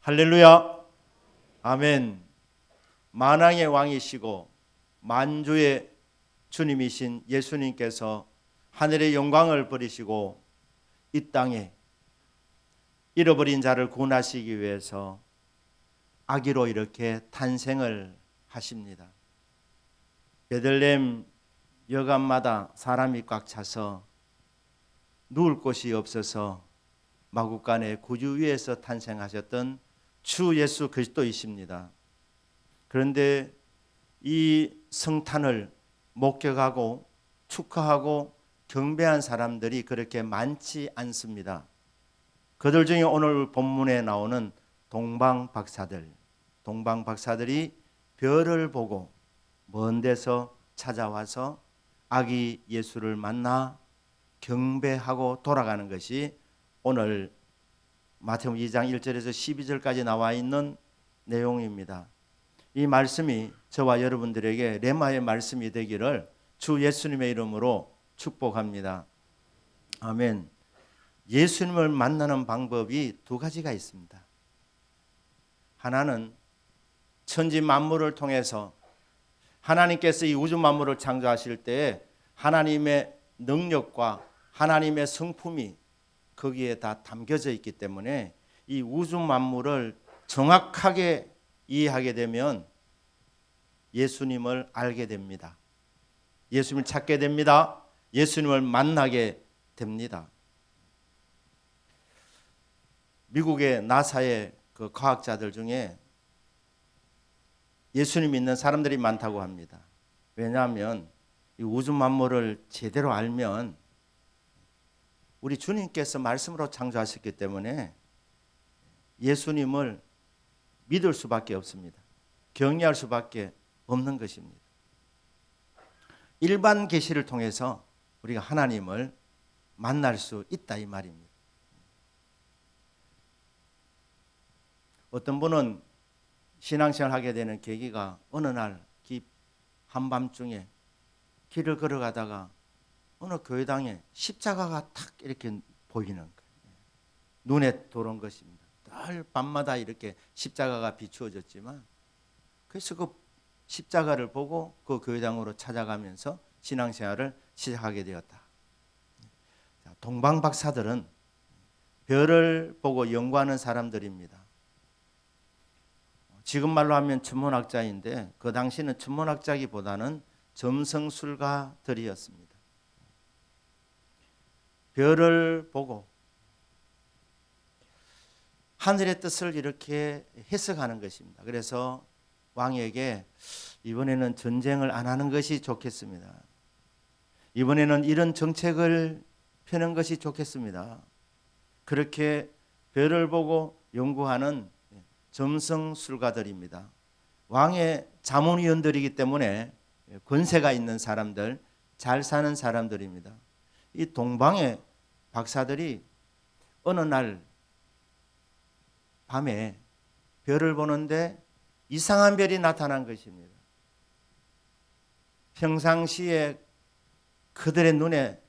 할렐루야. 아멘. 만왕의 왕이시고 만주의 주님이신 예수님께서 하늘의 영광을 버리시고 이 땅에 잃어버린 자를 구원하시기 위해서 아기로 이렇게 탄생을 하십니다. 베들레헴 여관마다 사람이 꽉 차서 누울 곳이 없어서 마구간에 구유 위에서 탄생하셨던 주 예수 그리스도이십니다. 그런데 이 성탄을 목격하고 축하하고 경배한 사람들이 그렇게 많지 않습니다. 그들 중에 오늘 본문에 나오는 동방박사들이 별을 보고 먼 데서 찾아와서 아기 예수를 만나 경배하고 돌아가는 것이 오늘 마태복음 2장 1절에서 12절까지 나와 있는 내용입니다. 이 말씀이 저와 여러분들에게 레마의 말씀이 되기를 주 예수님의 이름으로 축복합니다. 아멘. 예수님을 만나는 방법이 두 가지가 있습니다. 하나는 천지 만물을 통해서 하나님께서 이 우주 만물을 창조하실 때에 하나님의 능력과 하나님의 성품이 거기에 다 담겨져 있기 때문에 이 우주 만물을 정확하게 이해하게 되면 예수님을 알게 됩니다. 예수님을 찾게 됩니다. 예수님을 만나게 됩니다. 미국의 나사의 그 과학자들 중에 예수님 믿는 사람들이 많다고 합니다. 왜냐하면 이 우주 만물을 제대로 알면 우리 주님께서 말씀으로 창조하셨기 때문에 예수님을 믿을 수밖에 없습니다. 경외할 수밖에 없는 것입니다. 일반 계시를 통해서 우리가 하나님을 만날 수 있다 이 말입니다. 어떤 분은 신앙생활 하게 되는 계기가 어느 날 한밤중에 길을 걸어가다가 어느 교회당에 십자가가 탁 이렇게 보이는 거예요. 눈에 들어온 것입니다. 늘 밤마다 이렇게 십자가가 비추어졌지만 그래서 그 십자가를 보고 그 교회당으로 찾아가면서 신앙생활을 시작하게 되었다. 동방박사들은 별을 보고 연구하는 사람들입니다. 지금 말로 하면 천문학자인데 그 당시는 천문학자기보다는 점성술가들이었습니다. 별을 보고 하늘의 뜻을 이렇게 해석하는 것입니다. 그래서 왕에게 이번에는 전쟁을 안 하는 것이 좋겠습니다. 이번에는 이런 정책을 펴는 것이 좋겠습니다. 그렇게 별을 보고 연구하는 점성술가들입니다. 왕의 자문위원들이기 때문에 권세가 있는 사람들, 잘 사는 사람들입니다. 이 동방의 박사들이 어느 날 밤에 별을 보는데 이상한 별이 나타난 것입니다. 평상시에 그들의 눈에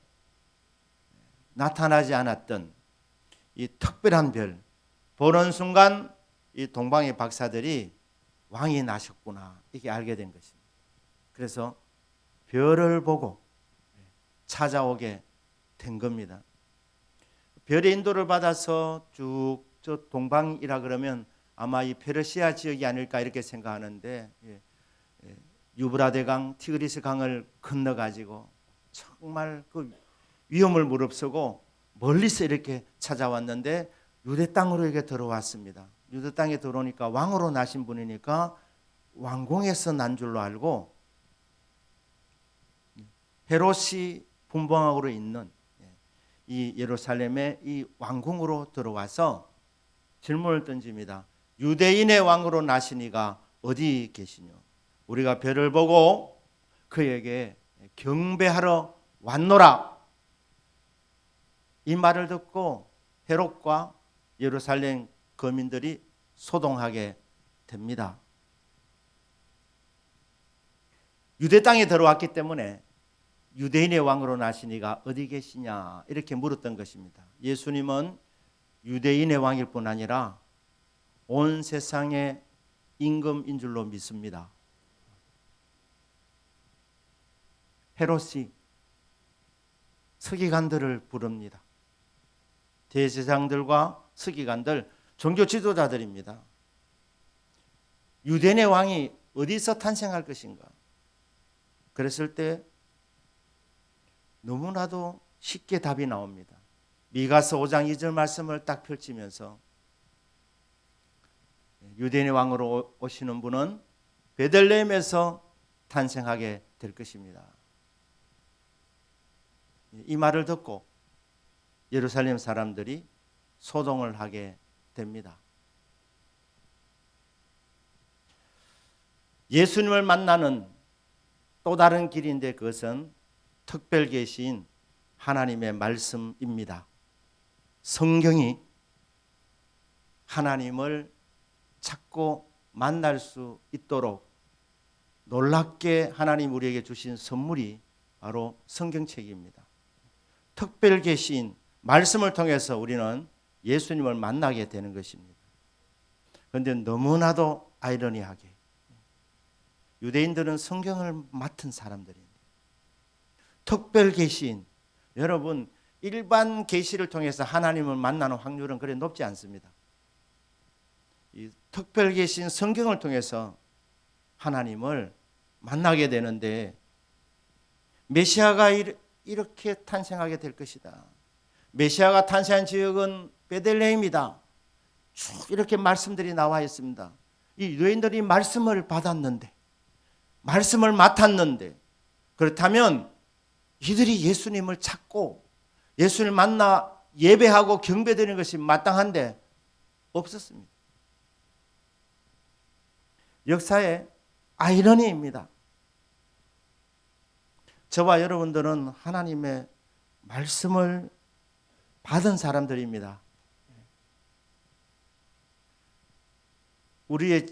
나타나지 않았던 이 특별한 별, 보는 순간 이 동방의 박사들이 왕이 나셨구나 이렇게 알게 된 것입니다. 그래서 별을 보고 찾아오게 된 겁니다. 별의 인도를 받아서 쭉 저 동방이라 그러면 아마 이 페르시아 지역이 아닐까 이렇게 생각하는데 유브라데 강, 티그리스 강을 건너가지고 정말 그 위험을 무릅쓰고 멀리서 이렇게 찾아왔는데 유대 땅으로 이렇게 들어왔습니다. 유대 땅에 들어오니까 왕으로 나신 분이니까 왕궁에서 난 줄로 알고 헤롯이 분봉학으로 있는 이 예루살렘의 이 왕궁으로 들어와서 질문을 던집니다. 유대인의 왕으로 나시니가 어디 계시뇨? 우리가 별을 보고 그에게 경배하러 왔노라. 이 말을 듣고 헤롯과 예루살렘 거민들이 소동하게 됩니다. 유대 땅에 들어왔기 때문에 유대인의 왕으로 나시니가 어디 계시냐 이렇게 물었던 것입니다. 예수님은 유대인의 왕일 뿐 아니라 온 세상의 임금인 줄로 믿습니다. 헤롯이 서기관들을 부릅니다. 대제사장들과 서기관들, 종교 지도자들입니다. 유대인의 왕이 어디서 탄생할 것인가? 그랬을 때 너무나도 쉽게 답이 나옵니다. 미가서 5장 2절 말씀을 딱 펼치면서 유대인의 왕으로 오시는 분은 베들레헴에서 탄생하게 될 것입니다. 이 말을 듣고 예루살렘 사람들이 소동을 하게 됩니다. 예수님을 만나는 또 다른 길인데 그것은 특별 계시인 하나님의 말씀입니다. 성경이 하나님을 찾고 만날 수 있도록 놀랍게 하나님 우리에게 주신 선물이 바로 성경책입니다. 특별 계시인 말씀을 통해서 우리는 예수님을 만나게 되는 것입니다. 그런데 너무나도 아이러니하게 유대인들은 성경을 맡은 사람들입니다. 특별 계시인, 여러분 일반 계시를 통해서 하나님을 만나는 확률은 그리 높지 않습니다. 이 특별 계신 성경을 통해서 하나님을 만나게 되는데 메시아가 이렇게 탄생하게 될 것이다. 메시아가 탄생한 지역은 베들레헴이다. 쭉 이렇게 말씀들이 나와 있습니다. 이 유대인들이 말씀을 받았는데, 말씀을 맡았는데, 그렇다면 이들이 예수님을 찾고 예수님을 만나 예배하고 경배드리는 것이 마땅한데 없었습니다. 역사의 아이러니입니다. 저와 여러분들은 하나님의 말씀을 받은 사람들입니다. 우리의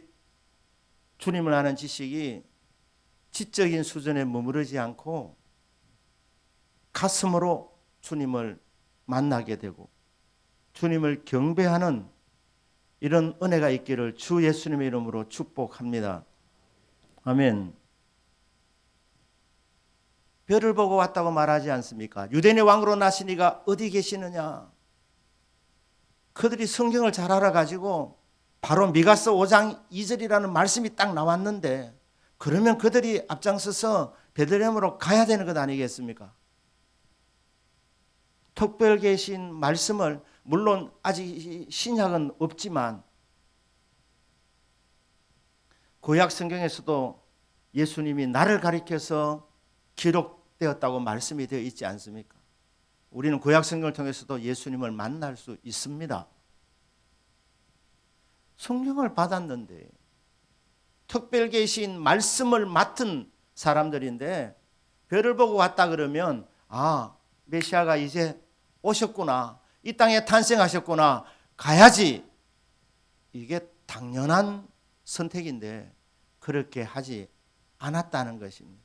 주님을 아는 지식이 지적인 수준에 머무르지 않고 가슴으로 주님을 만나게 되고 주님을 경배하는 이런 은혜가 있기를 주 예수님의 이름으로 축복합니다. 아멘. 별을 보고 왔다고 말하지 않습니까? 유대인의 왕으로 나신 이가 어디 계시느냐? 그들이 성경을 잘 알아가지고 바로 미가서 5장 2절이라는 말씀이 딱 나왔는데 그러면 그들이 앞장서서 베들레헴으로 가야 되는 것 아니겠습니까? 특별 계신 말씀을 물론 아직 신약은 없지만 구약 성경에서도 예수님이 나를 가리켜서 기록되었다고 말씀이 되어 있지 않습니까? 우리는 구약 성경을 통해서도 예수님을 만날 수 있습니다. 성경을 받았는데 특별 계신 말씀을 맡은 사람들인데 별을 보고 왔다 그러면 메시아가 이제 오셨구나. 이 땅에 탄생하셨구나. 가야지. 이게 당연한 선택인데 그렇게 하지 않았다는 것입니다.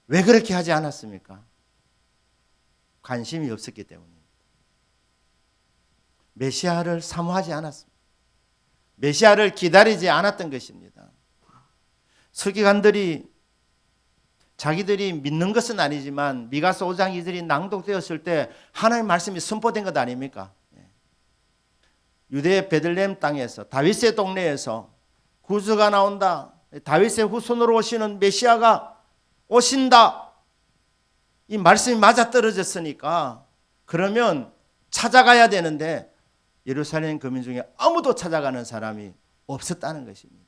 왜 그렇게 하지 않았습니까? 관심이 없었기 때문입니다. 메시아를 사모하지 않았습니다. 메시아를 기다리지 않았던 것입니다. 서기관들이 자기들이 믿는 것은 아니지만 미가서 5장 2절이 낭독되었을 때 하나님의 말씀이 선포된 것 아닙니까? 유대 베들레헴 땅에서 다윗의 동네에서 구주가 나온다. 다윗의 후손으로 오시는 메시아가 오신다. 이 말씀이 맞아떨어졌으니까 그러면 찾아가야 되는데 예루살렘 거민 중에 아무도 찾아가는 사람이 없었다는 것입니다.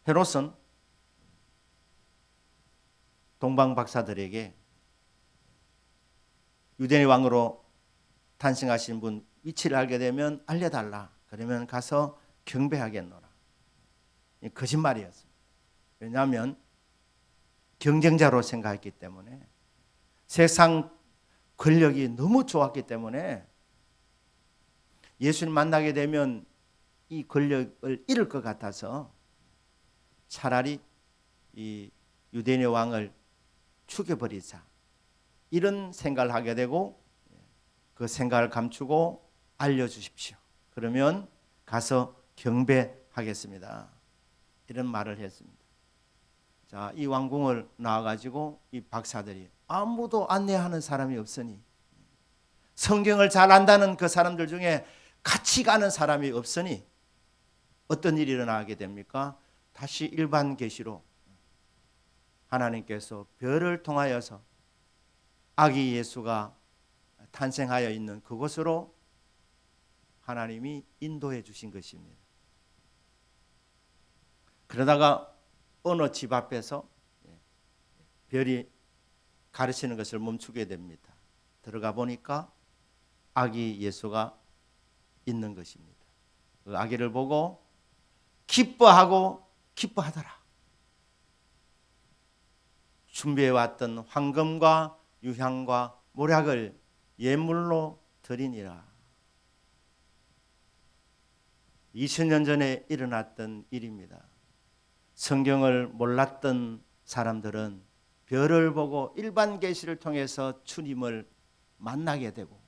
헤롯은 동방 박사들에게 유대인의 왕으로 탄생하신 분 위치를 알게 되면 알려달라. 그러면 가서 경배하겠노라. 거짓말이었습니다. 왜냐하면 경쟁자로 생각했기 때문에 세상 권력이 너무 좋았기 때문에 예수님 만나게 되면 이 권력을 잃을 것 같아서 차라리 이 유대인의 왕을 죽여버리자 이런 생각을 하게 되고 그 생각을 감추고 알려주십시오. 그러면 가서 경배하겠습니다. 이런 말을 했습니다. 자, 이 왕궁을 나와가지고 이 박사들이 아무도 안내하는 사람이 없으니, 성경을 잘 안다는 그 사람들 중에 같이 가는 사람이 없으니 어떤 일이 일어나게 됩니까? 다시 일반 계시로 하나님께서 별을 통하여서 아기 예수가 탄생하여 있는 그곳으로 하나님이 인도해 주신 것입니다. 그러다가 어느 집 앞에서 별이 가르치는 것을 멈추게 됩니다. 들어가 보니까 아기 예수가 있는 것입니다. 그 아기를 보고 기뻐하고 기뻐하더라. 준비해왔던 황금과 유향과 모략을 예물로 드리니라. 2000년 전에 일어났던 일입니다. 성경을 몰랐던 사람들은 별을 보고 일반 계시를 통해서 주님을 만나게 되고,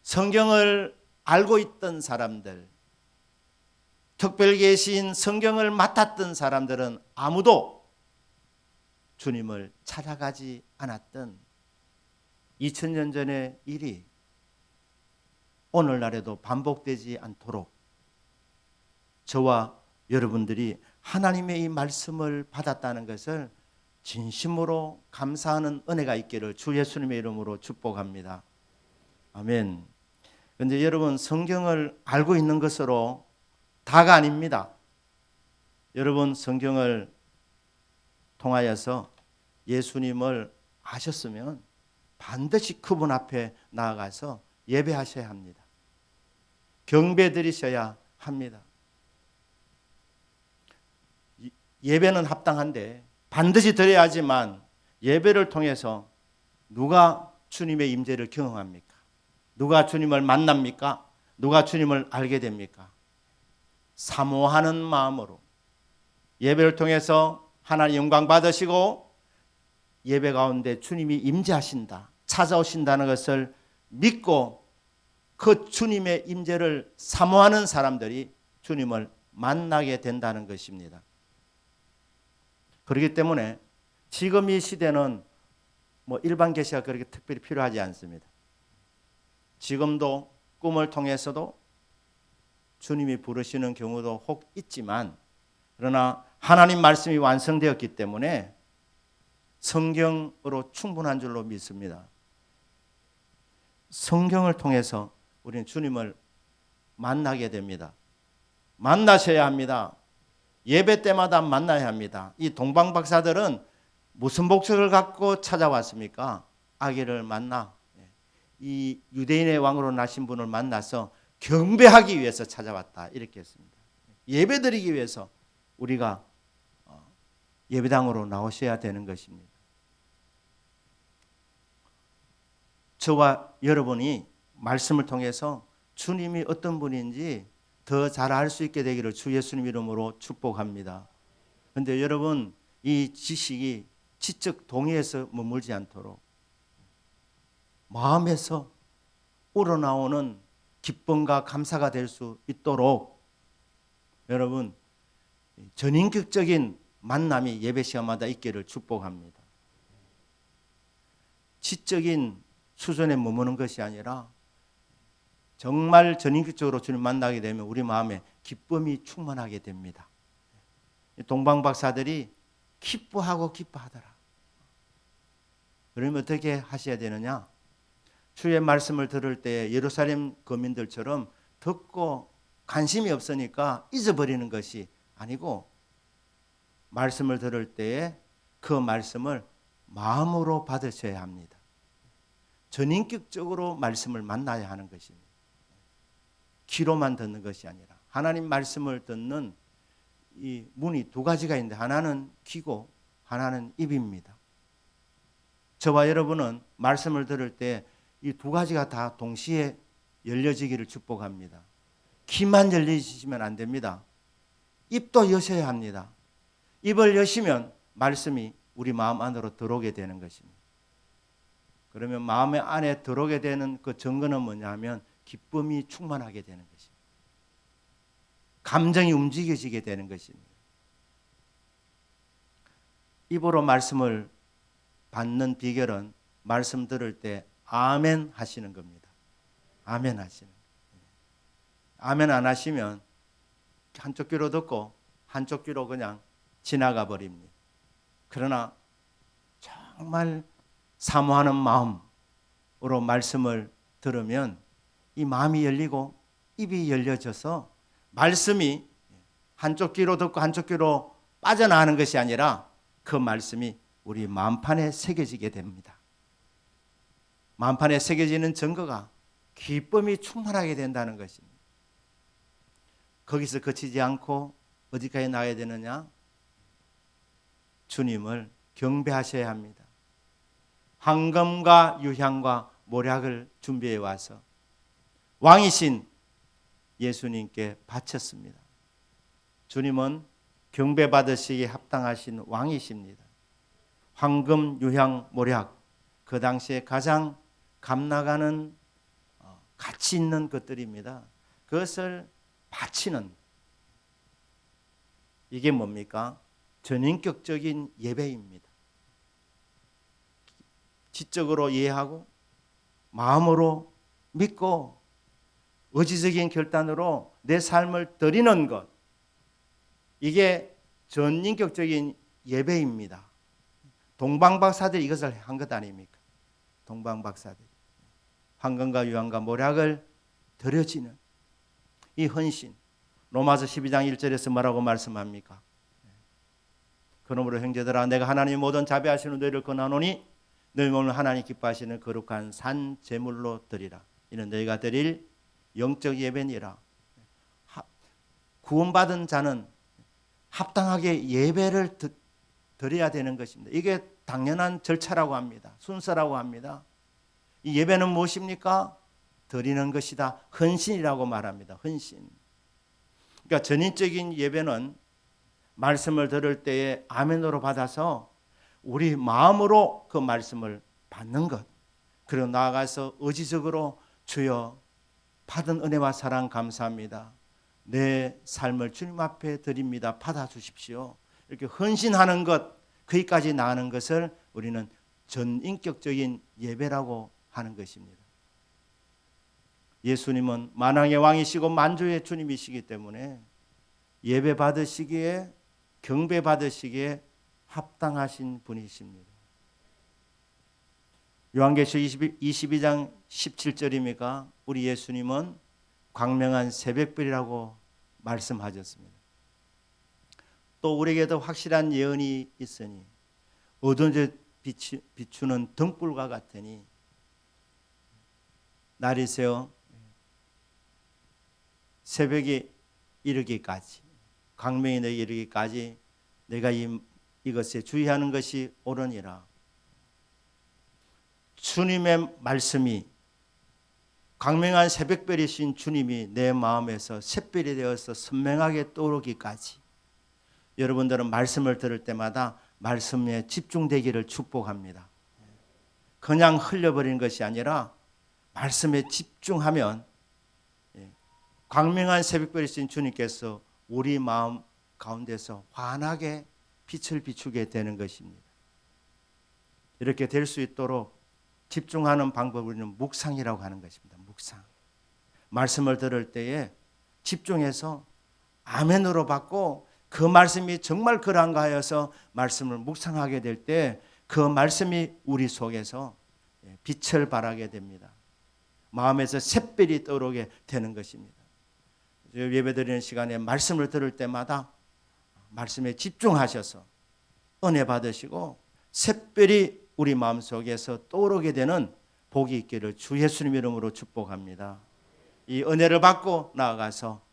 성경을 알고 있던 사람들, 특별 계시인 성경을 맡았던 사람들은 아무도 주님을 찾아가지 않았던 2000년 전의 일이 오늘날에도 반복되지 않도록 저와 여러분들이 하나님의 이 말씀을 받았다는 것을 진심으로 감사하는 은혜가 있기를 주 예수님의 이름으로 축복합니다. 아멘. 그런데 여러분, 성경을 알고 있는 것으로 다가 아닙니다. 여러분, 성경을 통하여서 예수님을 아셨으면 반드시 그분 앞에 나아가서 예배하셔야 합니다. 경배 드리셔야 합니다. 예배는 합당한데 반드시 드려야 하지만, 예배를 통해서 누가 주님의 임재를 경험합니까? 누가 주님을 만납니까? 누가 주님을 알게 됩니까? 사모하는 마음으로 예배를 통해서 하나님 영광 받으시고, 예배 가운데 주님이 임재하신다, 찾아오신다는 것을 믿고 그 주님의 임재를 사모하는 사람들이 주님을 만나게 된다는 것입니다. 그렇기 때문에 지금 이 시대는 일반 계시가 그렇게 특별히 필요하지 않습니다. 지금도 꿈을 통해서도 주님이 부르시는 경우도 혹 있지만, 그러나 하나님 말씀이 완성되었기 때문에 성경으로 충분한 줄로 믿습니다. 성경을 통해서 우리는 주님을 만나게 됩니다. 만나셔야 합니다. 예배 때마다 만나야 합니다. 이 동방박사들은 무슨 목적을 갖고 찾아왔습니까? 아기를 만나, 이 유대인의 왕으로 나신 분을 만나서 경배하기 위해서 찾아왔다, 이렇게 했습니다. 예배드리기 위해서 우리가 예배당으로 나오셔야 되는 것입니다. 저와 여러분이 말씀을 통해서 주님이 어떤 분인지 더 잘 알 수 있게 되기를 주 예수님 이름으로 축복합니다. 그런데 여러분, 이 지식이 지적 동의에서 머물지 않도록 마음에서 우러나오는 기쁨과 감사가 될 수 있도록 여러분, 전인격적인 만남이 예배 시간마다 있기를 축복합니다. 지적인 수준에 머무는 것이 아니라 정말 전인격적으로 주님 만나게 되면 우리 마음에 기쁨이 충만하게 됩니다. 동방박사들이 기뻐하고 기뻐하더라. 그러면 어떻게 하셔야 되느냐? 주의 말씀을 들을 때 예루살렘 거민들처럼 듣고 관심이 없으니까 잊어버리는 것이 아니고, 말씀을 들을 때에 그 말씀을 마음으로 받으셔야 합니다. 전인격적으로 말씀을 만나야 하는 것입니다. 귀로만 듣는 것이 아니라 하나님 말씀을 듣는 이 문이 두 가지가 있는데, 하나는 귀고 하나는 입입니다. 저와 여러분은 말씀을 들을 때 이 두 가지가 다 동시에 열려지기를 축복합니다. 귀만 열리시면 안 됩니다. 입도 여셔야 합니다. 입을 여시면 말씀이 우리 마음 안으로 들어오게 되는 것입니다. 그러면 마음의 안에 들어오게 되는 그 증거는 뭐냐 하면 기쁨이 충만하게 되는 것입니다. 감정이 움직여지게 되는 것입니다. 입으로 말씀을 받는 비결은 말씀 들을 때 아멘 하시는 겁니다. 아멘 하시는 거예요. 아멘 안 하시면 한쪽 귀로 듣고 한쪽 귀로 그냥 지나가 버립니다. 그러나 정말 사모하는 마음으로 말씀을 들으면 이 마음이 열리고 입이 열려져서 말씀이 한쪽 귀로 듣고 한쪽 귀로 빠져나가는 것이 아니라 그 말씀이 우리 마음판에 새겨지게 됩니다. 마음판에 새겨지는 증거가 기쁨이 충만하게 된다는 것입니다. 거기서 그치지 않고 어디까지 나가야 되느냐? 주님을 경배하셔야 합니다. 황금과 유향과 모략을 준비해 와서 왕이신 예수님께 바쳤습니다. 주님은 경배받으시기에 합당하신 왕이십니다. 황금, 유향, 모략, 그 당시에 가장 값나가는 가치 있는 것들입니다. 그것을 바치는, 이게 뭡니까? 전인격적인 예배입니다. 지적으로 이해하고 마음으로 믿고 의지적인 결단으로 내 삶을 드리는 것, 이게 전인격적인 예배입니다. 동방박사들이 이것을 한 것 아닙니까? 동방박사들, 황금과 유황과 모략을 드려지는 이 헌신, 로마서 12장 1절에서 뭐라고 말씀합니까? 그러므로 형제들아, 내가 하나님의 모든 자비하시는 너희를 권하노니 너희 몸을 하나님 기뻐하시는 거룩한 산 제물로 드리라. 이는 너희가 드릴 영적 예배니라. 구원받은 자는 합당하게 예배를 드려야 되는 것입니다. 이게 당연한 절차라고 합니다. 순서라고 합니다. 이 예배는 무엇입니까? 드리는 것이다. 헌신이라고 말합니다. 헌신. 그러니까 전인적인 예배는 말씀을 들을 때에 아멘으로 받아서 우리 마음으로 그 말씀을 받는 것. 그리고 나아가서 의지적으로 주여 받은 은혜와 사랑 감사합니다. 내 삶을 주님 앞에 드립니다. 받아주십시오. 이렇게 헌신하는 것, 거기까지 나가는 것을 우리는 전인격적인 예배라고 하는 것입니다. 예수님은 만왕의 왕이시고 만주의 주님이시기 때문에 예배 받으시기에, 경배 받으시기에 합당하신 분이십니다. 요한계시록 22장 17절입니까? 우리 예수님은 광명한 새벽별이라고 말씀하셨습니다. 또 우리에게도 확실한 예언이 있으니 어두운 데 비추는 등불과 같으니 날이 새어 새벽이 이르기까지, 광명이 내게 이르기까지 내가 이것에 주의하는 것이 옳으니라. 주님의 말씀이, 광명한 새벽별이신 주님이 내 마음에서 샛별이 되어서 선명하게 떠오르기까지 여러분들은 말씀을 들을 때마다 말씀에 집중되기를 축복합니다. 그냥 흘려버리는 것이 아니라 말씀에 집중하면 광명한 새벽별이신 주님께서 우리 마음 가운데서 환하게 빛을 비추게 되는 것입니다. 이렇게 될 수 있도록 집중하는 방법을 우리는 묵상이라고 하는 것입니다. 묵상. 말씀을 들을 때에 집중해서 아멘으로 받고 그 말씀이 정말 그러한가 하여서 말씀을 묵상하게 될 때 그 말씀이 우리 속에서 빛을 발하게 됩니다. 마음에서 샛별이 떠오르게 되는 것입니다. 예배드리는 시간에 말씀을 들을 때마다 말씀에 집중하셔서 은혜 받으시고 샛별이 우리 마음속에서 떠오르게 되는 복이 있기를 주 예수님 이름으로 축복합니다. 이 은혜를 받고 나아가서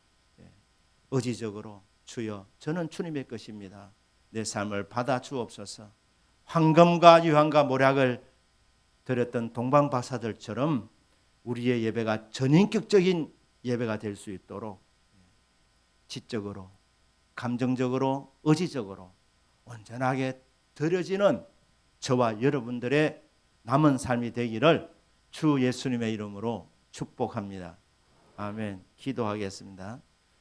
의지적으로 주여 저는 주님의 것입니다. 내 삶을 받아 주옵소서. 황금과 유황과 모략을 드렸던 동방박사들처럼 우리의 예배가 전인격적인 예배가 될 수 있도록 지적으로, 감정적으로, 의지적으로 온전하게 드려지는 저와 여러분들의 남은 삶이 되기를 주 예수님의 이름으로 축복합니다. 아멘. 기도하겠습니다.